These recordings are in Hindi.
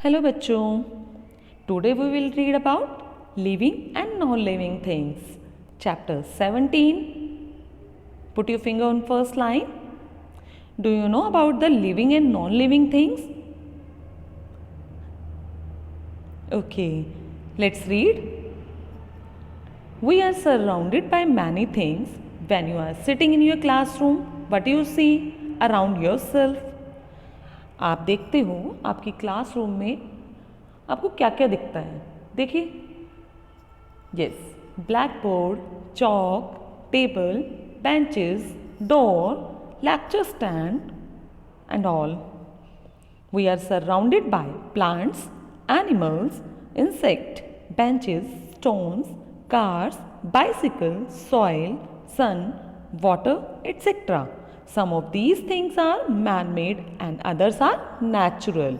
हेलो बच्चों, today we will read about living and non living things, chapter 17. Put your finger on first line. Do you know about the living and non-living things? Okay, let's read. We are surrounded by many things. When you are sitting in your classroom, what do you see around yourself? आप देखते हो आपकी क्लासरूम में आपको क्या क्या दिखता है. देखिए, yes, black board, chalk, table, benches, door, lecture stand and all. We are surrounded by plants, animals, insect, benches, stones, cars, bicycles, soil, sun, water, etc. Some of these things are man-made and others are natural.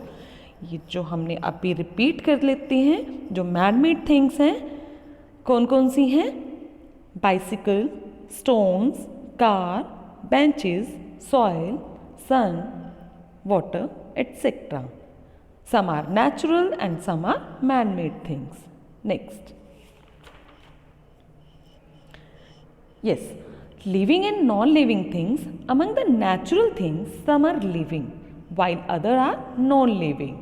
ये जो हमने अभी रिपीट कर लेते हैं, जो मैन-मेड थिंग्स हैं, कौन कौन सी हैं? Bicycle, stones, car, benches, soil, sun, water, etc. Some are natural and some are man-made things. Next. Yes, living and non-living things. Among the natural things, some are living, while other are non-living.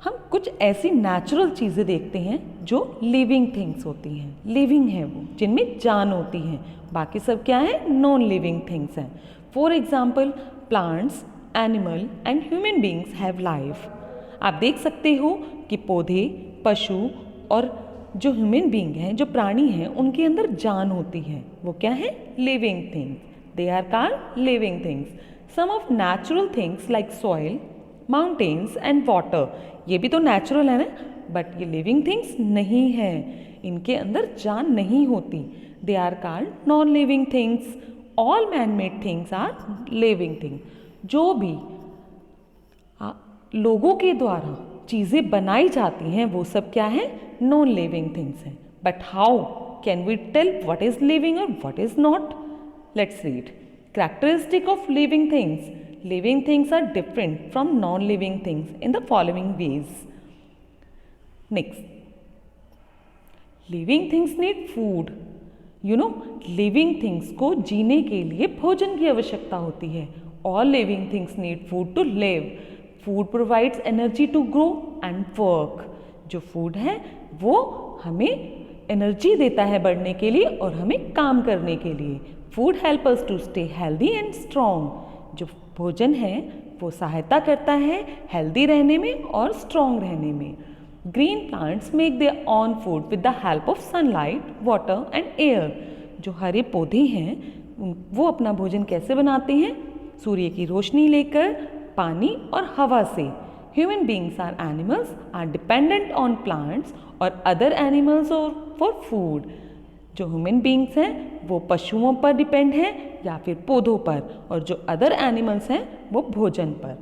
हम कुछ ऐसी नेचुरल चीज़ें देखते हैं जो लिविंग थिंग्स होती हैं, लिविंग है वो, जिनमें जान होती है. बाकी सब क्या है? नॉन लिविंग थिंग्स हैं. For example, plants, animal and human beings have life. आप देख सकते हो कि पौधे, पशु और जो ह्यूमन बींग हैं, जो प्राणी हैं, उनके अंदर जान होती है. वो क्या है? Living things. They are called living things. Some of natural things like soil, mountains and water, ये भी तो नेचुरल है ना, बट ये लिविंग थिंग्स नहीं है, इनके अंदर जान नहीं होती. They are called non living things. All man made things are living thing. जो भी लोगों के द्वारा चीज़ें बनाई जाती हैं वो सब क्या है? नॉन लिविंग थिंग्स हैं. But how can we tell what is living और what is not? Let's read. Characteristic of living things. Living things are different from non-living things in the following ways. Next, living things need food. You know, living things को जीने के लिए भोजन की आवश्यकता होती है. All living things need food to live. Food provides energy to grow and work. जो food है वो हमें एनर्जी देता है बढ़ने के लिए और हमें काम करने के लिए. Food help us to stay healthy and strong. जो भोजन है वो सहायता करता है हेल्दी रहने में और स्ट्रॉन्ग रहने में. Green plants make their own food with the help of sunlight, water and air. जो हरे पौधे हैं वो अपना भोजन कैसे बनाते हैं? सूर्य की रोशनी लेकर, पानी और हवा से. Human beings are animals are dependent on plants और अदर एनिमल्स फॉर फूड. जो ह्यूमन बींग्स हैं वो पशुओं पर डिपेंड हैं या फिर पौधों पर, और जो अदर एनिमल्स हैं वो भोजन पर.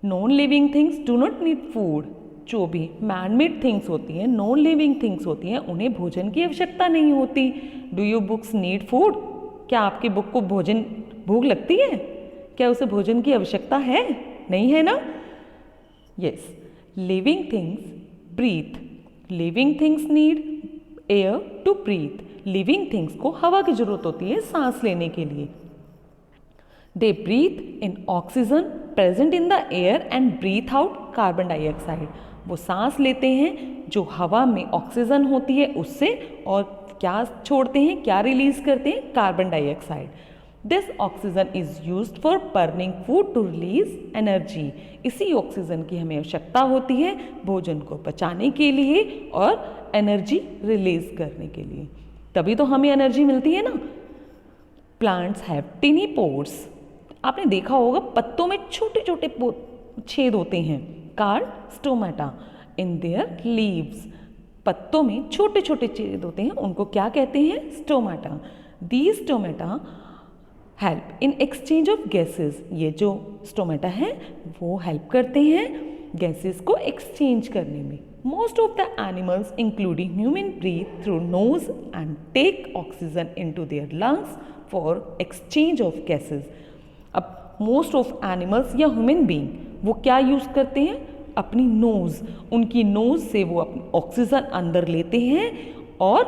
Non living things do not need food. जो भी मैन मेड थिंग्स होती हैं, नॉन लिविंग थिंग्स होती हैं, उन्हें भोजन की आवश्यकता नहीं होती. Do you books need food? क्या आपकी बुक को भूख लगती है? क्या उसे भोजन की आवश्यकता है? नहीं है ना. Yes, living things breathe. Living things need air to breathe. Living things को हवा की जरूरत होती है सांस लेने के लिए. They breathe in oxygen present in the air and breathe out carbon dioxide. वो सांस लेते हैं जो हवा में ऑक्सीजन होती है उससे, और क्या छोड़ते हैं, क्या रिलीज करते हैं? Carbon dioxide. This oxygen is used for burning food to release energy. इसी ऑक्सीजन की हमें आवश्यकता होती है भोजन को पचाने के लिए और एनर्जी रिलीज करने के लिए. तभी तो हमें एनर्जी मिलती है ना. Plants have टिनी pores. आपने देखा होगा पत्तों में छोटे छोटे छेद होते हैं, called stomata. In their leaves. पत्तों में छोटे छोटे छेद होते हैं, उनको क्या कहते हैं? Stomata. These stomata help in exchange of gases. ये जो स्टोमेटा है वो हेल्प करते हैं गैसेस को एक्सचेंज करने में. Most of the animals, including human, breathe through nose and take oxygen into their lungs for exchange of gases. अब मोस्ट ऑफ एनिमल्स या ह्यूमन बीइंग वो क्या यूज़ करते हैं? अपनी नोज़, उनकी नोज़ से वो अपनी ऑक्सीजन अंदर लेते हैं और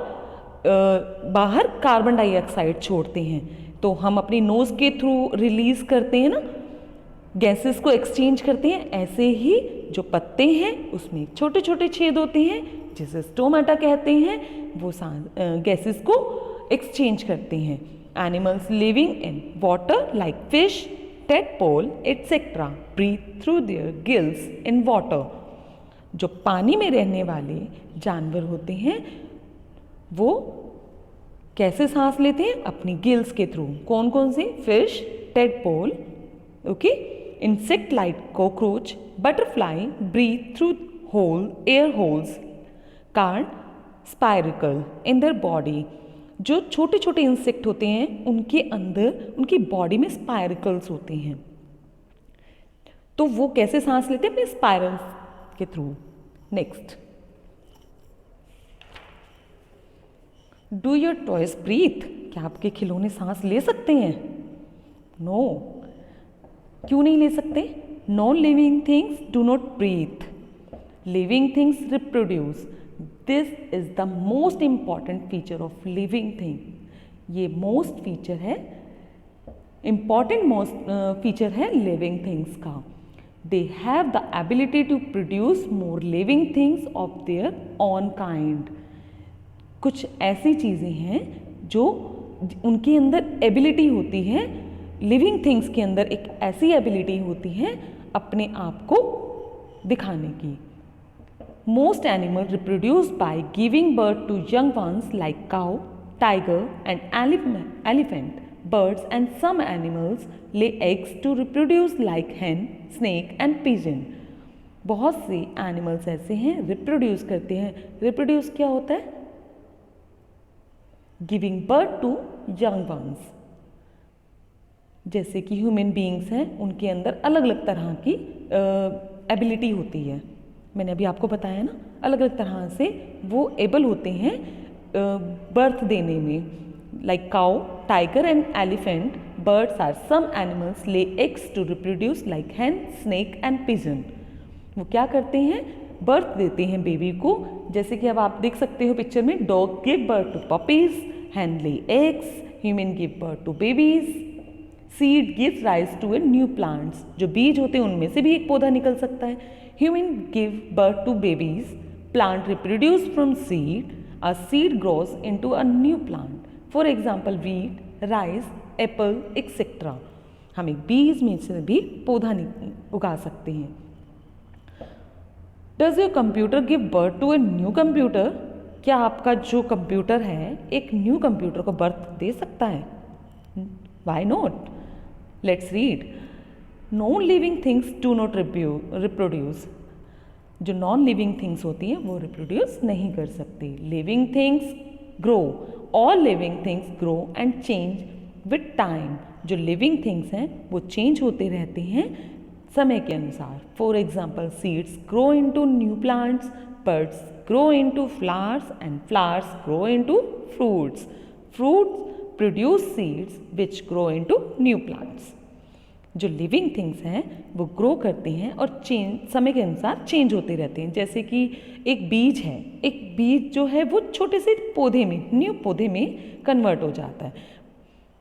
बाहर कार्बन डाइऑक्साइड छोड़ते हैं। तो हम अपनी नोज़ के थ्रू रिलीज़ करते हैं ना, गैसेस को एक्सचेंज करते हैं। ऐसे ही जो पत्ते हैं उसमें छोटे छोटे छेद होते हैं जिसे स्टोमेटा कहते हैं, वो गैसेस को एक्सचेंज करते हैं। Animals living in water like fish, tadpole etc. breathe through their gills in water. जो पानी में रहने वाले जानवर होते हैं वो कैसे सांस लेते हैं? अपनी गिल्स के थ्रू। कौन कौन से? Fish, tadpole, okay, insect like cockroach, butterfly breathe through air holes called spiracle in their body. जो छोटे छोटे इंसेक्ट होते हैं उनके अंदर, उनकी बॉडी में स्पाइरिकल्स होते हैं। तो वो कैसे सांस लेते हैं? अपने स्पाइरल्स के through. Next, do your toys breathe? क्या आपके खिलौने सांस ले सकते हैं? नो। क्यों नहीं ले सकते? Non living things do not breathe, living things reproduce. This is the most important feature of living thing. ये मोस्ट फीचर है, इंपॉर्टेंट मोस्ट फीचर है लिविंग थिंग्स का। They have the ability to produce more living things of their own kind. कुछ ऐसी चीज़ें हैं जो उनके अंदर एबिलिटी होती है, लिविंग थिंग्स के अंदर एक ऐसी एबिलिटी होती है अपने आप को दिखाने की। Most animals reproduce by giving birth to young ones like cow, tiger and elephant. Birds and some animals lay eggs to reproduce like hen, snake and pigeon. बहुत से एनिमल्स ऐसे हैं रिप्रोड्यूस करते हैं। रिप्रोड्यूस क्या होता है? Giving birth to young ones. जैसे कि ह्यूमन बीइंग्स हैं, उनके अंदर अलग अलग तरह की एबिलिटी होती है। मैंने अभी आपको बताया ना, अलग अलग तरह से वो एबल होते हैं बर्थ देने में। Like cow, tiger and elephant, birds are some animals lay eggs to reproduce like hen, snake and pigeon. वो क्या करते हैं? बर्थ देते हैं बेबी को। जैसे कि अब आप देख सकते हो पिक्चर में, dog give birth to puppies, hen lay eggs, human give birth to babies, seed gives rise to a new plants. जो बीज होते हैं उनमें से भी एक पौधा निकल सकता है। Human give birth to babies, plant reproduce from seed, a seed grows into a new plant. For example, wheat, rice, apple, etc. हम एक बीज में से भी पौधा उगा सकते हैं। Does your computer give birth to a new computer? क्या आपका जो कंप्यूटर है एक न्यू कंप्यूटर को बर्थ दे सकता है? Why not? Let's read. Non living things do not reproduce. जो नॉन लिविंग थिंग्स होती हैं वो रिप्रोड्यूस नहीं कर सकती। Living things grow, all living things grow and change with time. जो लिविंग थिंग्स हैं वो चेंज होते रहते हैं समय के अनुसार। For example, seeds grow into new plants, birds grow into flowers and flowers grow into fruits, fruits produce seeds which grow into new plants. जो लिविंग थिंग्स हैं वो ग्रो करते हैं और समय के अनुसार चेंज होते रहते हैं। जैसे कि एक बीज है, एक बीज जो है वो छोटे से पौधे में, न्यू पौधे में कन्वर्ट हो जाता है।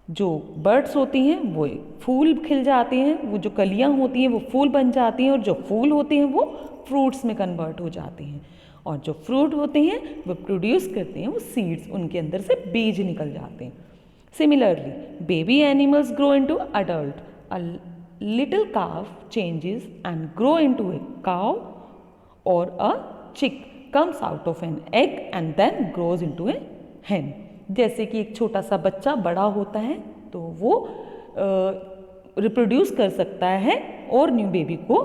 जो बर्ड्स होती हैं वो फूल खिल जाते हैं, वो जो कलियां होती हैं वो फूल बन जाती हैं, और जो फूल होते हैं वो फ्रूट्स में कन्वर्ट हो जाते हैं, और जो फ्रूट होते हैं वो प्रोड्यूस करते हैं वो सीड्स, उनके अंदर से बीज निकल जाते हैं। Similarly, baby animals grow into adult. A little calf changes and grow into a cow, or a chick comes out of an egg and then grows into a hen. जैसे कि एक छोटा सा बच्चा बड़ा होता है तो वो रिप्रोड्यूस कर सकता है और न्यू बेबी को।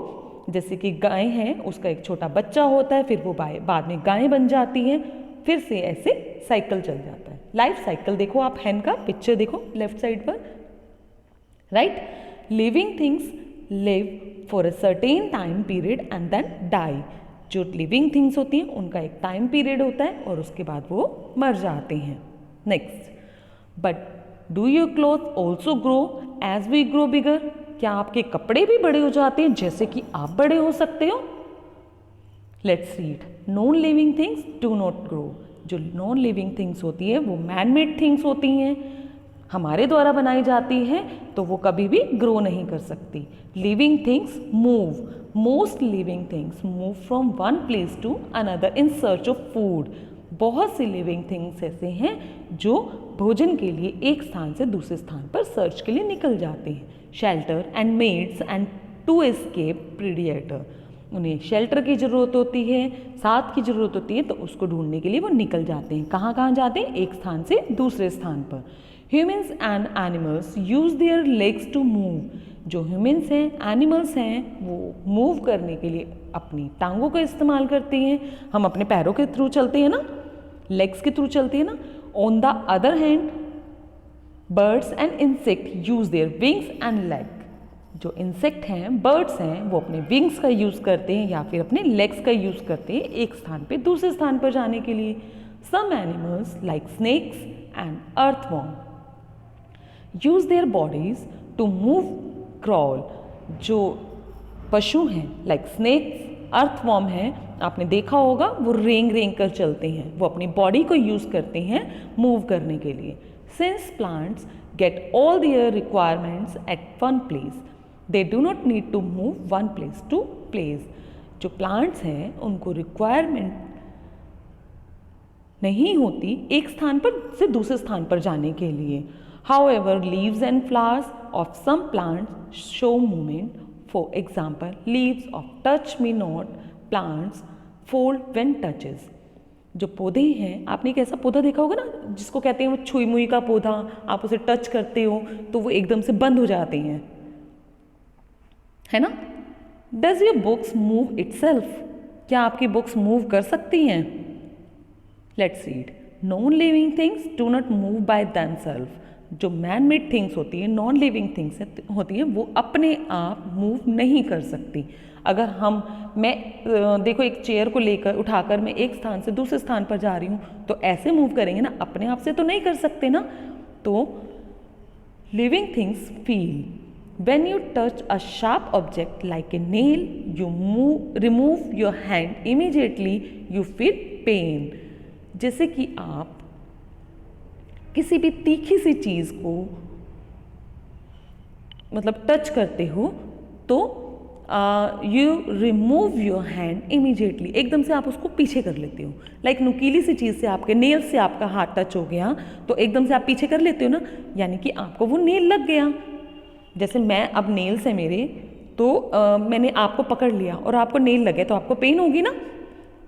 जैसे कि गाय है, उसका एक छोटा बच्चा होता है, फिर वो बाद में गाय बन जाती है, फिर से ऐसे साइकिल चल जाता है। लाइफ साइकिल देखो आप, हैन का पिक्चर देखो लेफ्ट साइड पर, right. Living things live for a certain time period and then die. जो लिविंग थिंग्स होती हैं उनका एक टाइम पीरियड होता है और उसके बाद वो मर जाते हैं। Next, but do your cloth also grow as we grow bigger? क्या आपके कपड़े भी बड़े हो जाते हैं जैसे कि आप बड़े हो सकते हो? Let's read. Non living things do not grow. जो नॉन लिविंग थिंग्स होती है वो मैन मेड थिंग्स होती हैं, हमारे द्वारा बनाई जाती हैं, तो वो कभी भी ग्रो नहीं कर सकती. Living things move. Most living things move from one place to another in search of food. बहुत सी लिविंग थिंग्स ऐसे हैं जो भोजन के लिए एक स्थान से दूसरे स्थान पर सर्च के लिए निकल जाते हैं. Shelter and mates and to escape predator. उन्हें शेल्टर की ज़रूरत होती है, साथ की ज़रूरत होती है, तो उसको ढूंढने के लिए वो निकल जाते हैं. कहाँ कहाँ जाते हैं? एक स्थान से दूसरे स्थान पर. Humans and animals use their legs to move. जो ह्यूमन्स हैं, एनिमल्स हैं, वो मूव करने के लिए अपनी टांगों का इस्तेमाल करते हैं. हम अपने पैरों के थ्रू चलते हैं ना, लेग्स के थ्रू चलते हैं ना. On the other hand birds and insect use their wings and leg. जो इंसेक्ट हैं, बर्ड्स हैं, वो अपने विंग्स का यूज़ करते हैं या फिर अपने लेग्स का यूज़ करते हैं एक स्थान पे दूसरे स्थान पर जाने के लिए. Some animals like snakes and earthworm use their bodies to move crawl. जो पशु हैं लाइक स्नेक्स, अर्थवॉर्म हैं, आपने देखा होगा वो रेंग रेंग कर चलते हैं, वो अपनी बॉडी को यूज़ करते हैं मूव करने के लिए. Since plants get all their requirements at one place, they do not need to move one place to place. जो प्लांट्स हैं उनको रिक्वायरमेंट नहीं होती एक स्थान पर से दूसरे स्थान पर जाने के लिए. However, leaves and flowers of some plants show movement. For example, leaves of touch me not plants fold when touches. जो पौधे हैं, आपने एक ऐसा पौधा देखा होगा ना जिसको कहते हैं वो छुई मुई का पौधा, आप उसे टच करते हो तो वो एकदम से बंद हो जाते हैं, है ना. Does your books move itself? क्या आपकी बुक्स मूव कर सकती हैं? Let's read. Non-living things do not move by themselves. जो मैन मेड थिंग्स होती है, नॉन लिविंग थिंग्स होती हैं, वो अपने आप मूव नहीं कर सकती. अगर मैं देखो एक चेयर को लेकर उठाकर मैं एक स्थान से दूसरे स्थान पर जा रही हूँ तो ऐसे मूव करेंगे ना, अपने आप से तो नहीं कर सकते ना. तो living things feel. When you touch a sharp object like a nail, you remove your hand immediately, you feel pain. जैसे कि आप किसी भी तीखी सी चीज़ को मतलब टच करते हो तो you remove your hand immediately, एकदम से आप उसको पीछे कर लेते हो. लाइक नुकीली सी चीज़ से आपके नेल से आपका हाथ टच हो गया तो एकदम से आप पीछे कर लेते हो ना, यानी कि आपको वो नेल लग गया. जैसे मैं अब नेल्स है मेरे तो मैंने आपको पकड़ लिया और आपको नेल लगे तो आपको पेन होगी ना.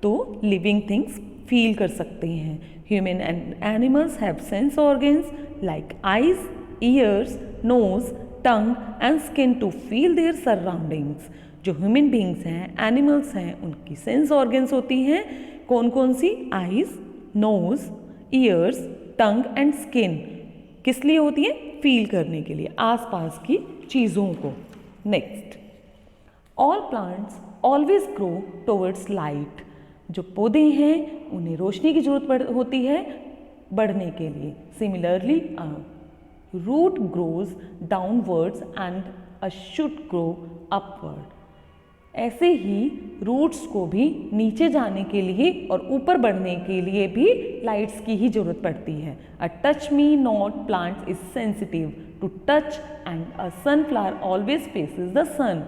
तो लिविंग थिंग्स फील कर सकते हैं. Human and animals have sense organs like eyes, ears, nose, tongue and skin to feel their surroundings. जो ह्यूमन बींग्स हैं, एनिमल्स हैं, उनकी सेंस ऑर्गन्स होती हैं. कौन कौन सी? Eyes, nose, ears, tongue and skin. किस लिए होती है? फील करने के लिए आसपास की चीज़ों को. Next, all plants always grow towards light. जो पौधे हैं उन्हें रोशनी की जरूरत होती है बढ़ने के लिए. Similarly root grows downwards and a shoot grow upward. ऐसे ही रूट्स को भी नीचे जाने के लिए और ऊपर बढ़ने के लिए भी लाइट्स की ही जरूरत पड़ती है. A touch me not plant is sensitive to touch and a sunflower always faces the sun.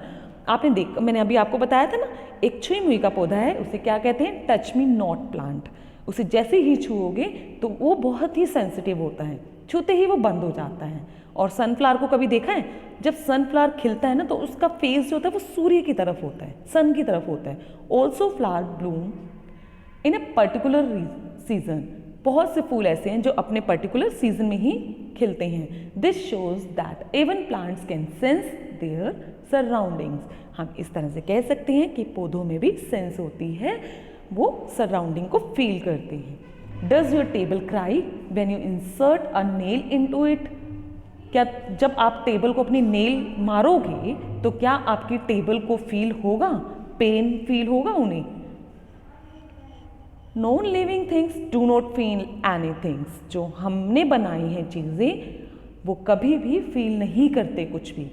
आपने मैंने अभी आपको बताया था ना, एक छुई मुई का पौधा है, उसे क्या कहते हैं? Touch me not plant. उसे जैसे ही छुओगे तो वो बहुत ही सेंसिटिव होता है, छूते ही वो बंद हो जाता है. और सनफ्लावर को कभी देखा है? जब सनफ्लावर खिलता है ना तो उसका फेस जो होता है वो सूर्य की तरफ होता है, सन की तरफ होता है. Also flower Bloom in a particular season. बहुत से फूल ऐसे हैं जो अपने पर्टिकुलर सीजन में ही खिलते हैं. This shows that even plants can sense there surroundings. हम इस तरह से कह सकते हैं कि पौधों में भी सेंस होती है, वो सराउंडिंग को फील करते हैं. Does your table cry when you insert a nail into it. क्या जब आप टेबल को अपनी नेल मारोगे तो क्या आपकी टेबल को फील होगा, पेन फील होगा उन्हें? Non living things do not feel anythings. जो हमने बनाई हैं चीज़ें वो कभी भी फील नहीं करते कुछ भी.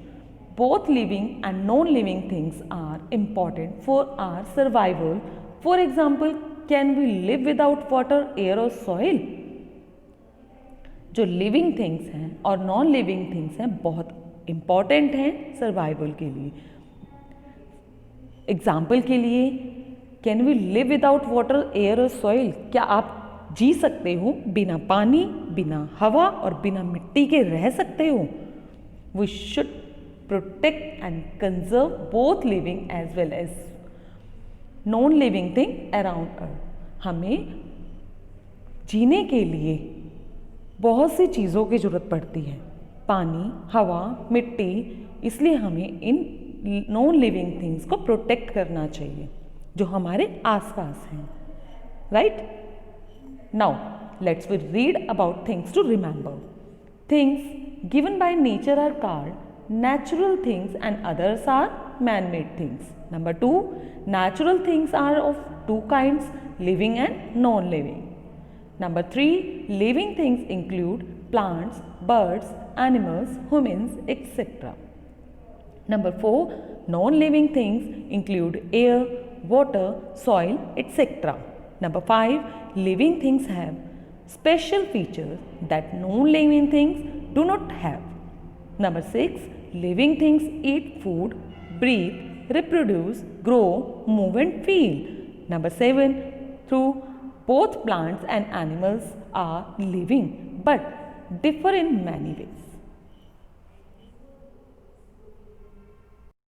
Both living and non-living things are important for our survival. For example, can we live without water, air or soil? जो लिविंग थिंग्स हैं और नॉन लिविंग थिंग्स हैं बहुत इम्पॉर्टेंट हैं सर्वाइवल के लिए. एग्जाम्पल के लिए, can we live without water, air और सॉइल? क्या आप जी सकते हो बिना पानी, बिना हवा और बिना मिट्टी के रह सकते हो? We should protect and conserve both living as well as non living thing around earth. हमें जीने के लिए बहुत सी चीज़ों की ज़रूरत पड़ती है, पानी, हवा, मिट्टी. इसलिए हमें इन नॉन लिविंग थिंग्स को प्रोटेक्ट करना चाहिए जो हमारे आसपास हैं. Right? Now let's we read about things to remember. Things given by nature are called natural things and others are man-made things. Number 2, natural things are of two kinds, living and non-living. Number 3, living things include plants, birds, animals, humans, etc. Number 4, non-living things include air, water, soil, etc. Number 5, living things have special features that non-living things do not have. Number 6, living things eat food, breathe, reproduce, grow, move and feel. Number 7, through both plants and animals are living but differ in many ways.